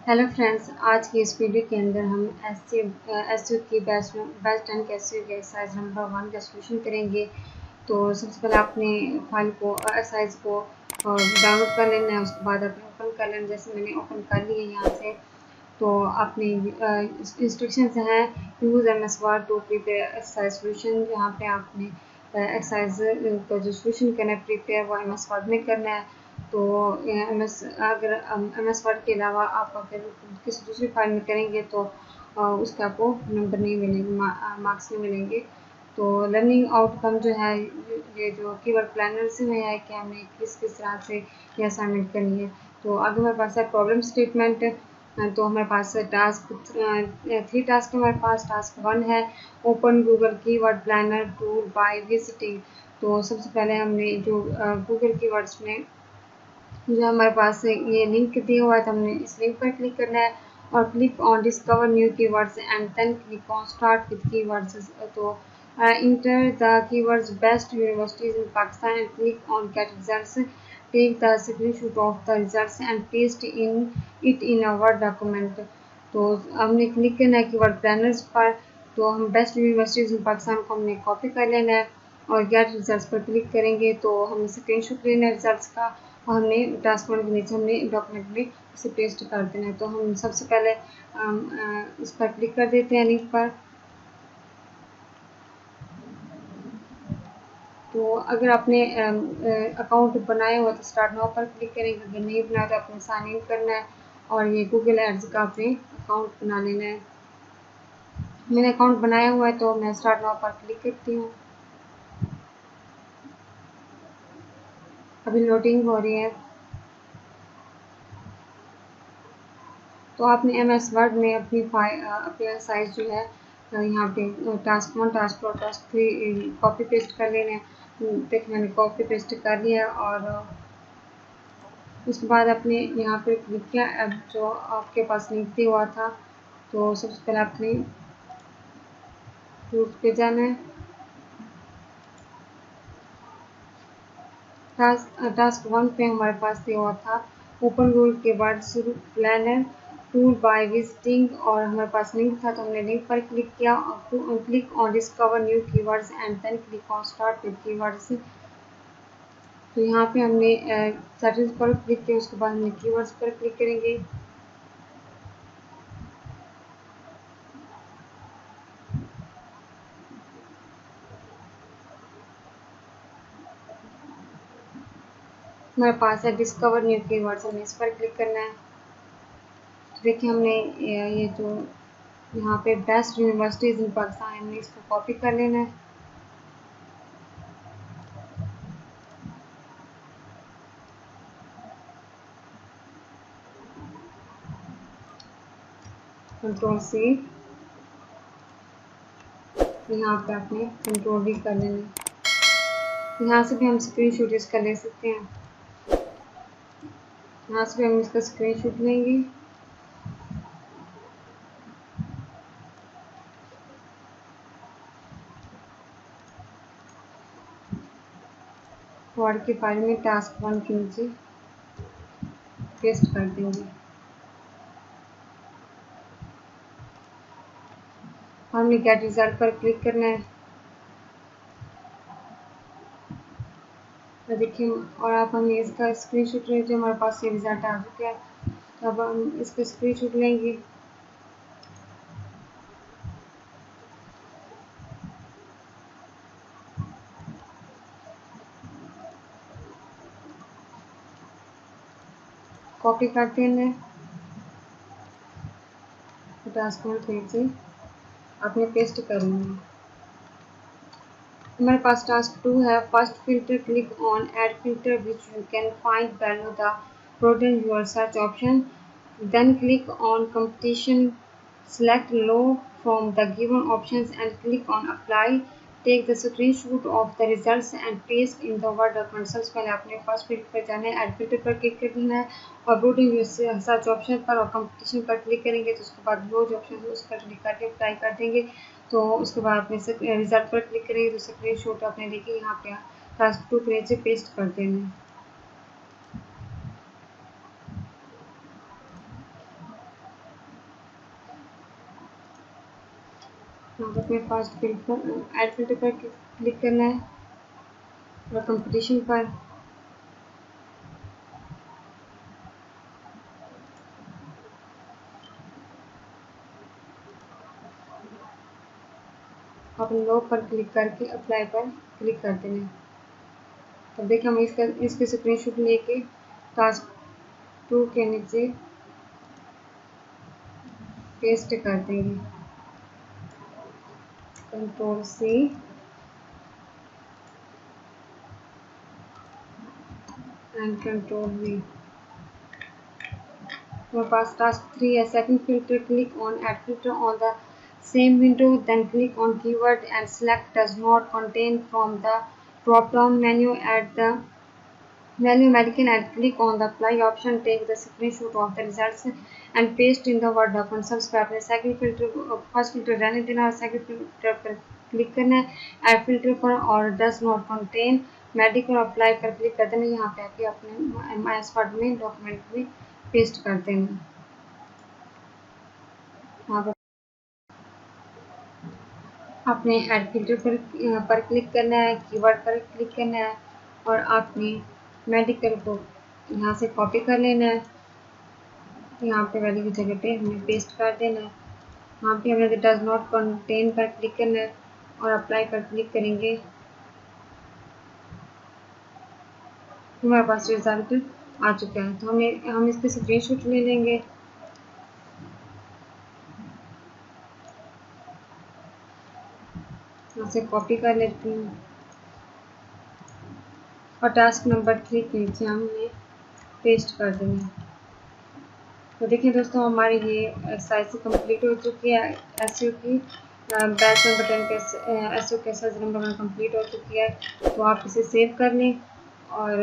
Hello friends, आज की इस वीडियो के अंदर हम एसईओ की बेस्ट 10 एसईओ के एक्सरसाइज नंबर 1 का सॉल्यूशन करेंगे। तो सबसे पहले आपने फाइल को एक्सरसाइज को डाउनलोड कर लेना है। उसके बाद आपने ओपन कर लेना, जैसे मैंने ओपन कर लिया यहाँ से। तो आपने इंस्ट्रक्शंस हैं, use MS Word to prepare exercise solution. यहाँ पे आपने एक्सरसाइज का जो सॉल्यूशन करना है प्रिपेयर, वो एमएस वर्ड में करना है। तो अगर एमएस वर्ड के अलावा आप अगर किसी दूसरी फाइल में करेंगे तो उसका आपको नंबर नहीं मिलेंगे, मार्क्स नहीं मिलेंगे। तो लर्निंग आउटकम जो है, ये जो कीवर्ड प्लानर से में है कि हमें किस किस तरह से ये असाइनमेंट करनी है। तो आगे हमारे पास है प्रॉब्लम स्टेटमेंट। तो हमारे पास टास्क 3 टास्क हमारे पास। टास्क 1 है open Google keyword planner tool by visiting. तो सबसे पहले हमने जो गूगल कीवर्ड्स में जो हमारे पास ये लिंक दिया हुआ है, तो हमने इस लिंक पर क्लिक करना है और click on discover new keywords and then click on start with keywords. तो enter the keywords best universities in Pakistan and click on get results. Take the screenshot of the results and paste in a word document. तो हमने click करना है keyword planners पर। तो हम best universities in Pakistan को हमने कॉपी कर लेना है और गेट रिजल्ट्स पर क्लिक करेंगे तो हमें स्क्रीनशॉट लेना है रिजल्ट्स का, और हमने टास्क 1 के नीचे हमने डॉक्यूमेंट में इसे पेस्ट कर देना है। तो हम सबसे पहले इस पर क्लिक कर देते हैं लिंक पर। तो अगर आपने अकाउंट बनाया हुआ तो स्टार्ट नाउ पर क्लिक करेंगे, अगर नहीं बनाया तो आपने साइन इन करना है और ये गूगल एड्स का आपने अकाउंट बना लेना है। मैंने अकाउंट बनाया हुआ है तो मैं स्टार्ट नाउ पर क्लिक करती हूँ। अभी लोडिंग हो रही है। तो आपने एमएस वर्ड में अपनी साइज जो है यहाँ पे टास्क 1, टास्क 2 और टास्क 3 कॉपी पेस्ट कर लेना है। देखिए मैंने कॉपी पेस्ट कर लिया और उसके बाद आपने यहाँ पे क्लिक किया। अब जो आपके पास लिंक दिया हुआ था, तो सबसे पहले आपने टूल्स पे जाना है। टास्क 1 पे हमारे पास दिया हुआ था open Google keywords planner tool by visiting, और हमारे पास लिंक था तो हमने लिंक पर क्लिक किया और click on discover new keywords and then click on start with keywords. तो यहाँ पे हमने सेटिंग्स पर क्लिक किया, उसके बाद हमने कीवर्ड्स पर क्लिक करेंगे। हमारे पास है डिस्कवर न्यू कीवर्ड्स, हमें इस पर क्लिक करना है। तो देखिए हमने ये जो यहाँ पे बेस्ट यूनिवर्सिटीज इन पाकिस्तान, हमने इसको कॉपी कर लेना है। कंट्रोल से यहाँ पे आपने कंट्रोल भी कर लेना है। यहाँ से भी हम स्क्रीनशॉट इसका ले सकते हैं। यहाँ से भी हम इसका स्क्रीनशॉट लेंगे। वर्ड की फाइल में टास्क 1 के नीचे पेस्ट कर देंगे। हमने गेट रिजल्ट पर क्लिक करना है। तो देखिए, और आप हमें इसका स्क्रीनशॉट ले, जो हमारे पास ये रिजल्ट आ चुका है। तो अब हम इसका स्क्रीनशॉट लेंगे। कॉपी करते हैं टास्क 1 पेज से आपने पेस्ट करना है। हमारे पास टास्क 2 है first filter. Click on add filter which you can find below the broaden your search option, then click on competition, select low from the given options and click on apply. Take the screenshot of the results and paste in the word document। सबसे पहले आपने first filter पर जाना है, add filter पर click कर देना है और broaden your search ऑप्शन पर और कंपटीशन पर क्लिक करेंगे। तो उसके बाद लो जो ऑप्शन है उस पर क्लिक करके अप्लाई कर देंगे। तो उसके बाद अपने रिजल्ट पर क्लिक करेंगे तो स्क्रीन शॉट आपने देखिए यहाँ पे टास्क 2 पेज से पेस्ट कर देना है। यहाँ पर अपने फास्ट फील्ड पर ऐड फिल्टर पर क्लिक करना है और कंपटीशन पर अपने लो पर क्लिक करके अप्लाई पर क्लिक कर देना। तब देखिए हम इसके स्क्रीनशॉट लेके टास्क 2 के नीचे पेस्ट कर देंगे। Control C and control V। हमारे पास टास्क 3 है। Second filter, click on add filter on the same window, then click on keyword and select does not contain from the drop down menu at the menu American and click on the apply option. Take the screenshot of the results and paste in the word document. सबसे पहले second filter first filter रहने देना और second filter पर click करना है add filter पर और does not contain medical apply पर क्लिक कर देना। यहाँ पे आके अपने MS वर्ड में डॉक्यूमेंट में पेस्ट कर देना। यहाँ पर आपने ऐड फिल्टर पर क्लिक करना है, कीवर्ड पर क्लिक करना है और आपने मेडिकल को यहाँ से कॉपी कर लेना है। यहाँ पे वाली की जगह पे हमें पेस्ट कर देना है। यहाँ पे हमें डज नॉट कंटेन पर क्लिक करना है और अप्लाई पर क्लिक करेंगे। हमारे पास रिजल्ट आ चुका है। तो हम इसके स्क्रीनशॉट ले लेंगे। यहाँ से कॉपी कर लेती हूँ और टास्क नंबर 3 के नीचे हमने पेस्ट कर देना है। तो देखिए दोस्तों हमारी ये एक्सरसाइज कंप्लीट हो चुकी है। एसईओ की बैच नंबर 10 के एसईओ के एक्सरसाइज नंबर 1 कंप्लीट हो चुकी है। तो आप इसे सेव कर लें और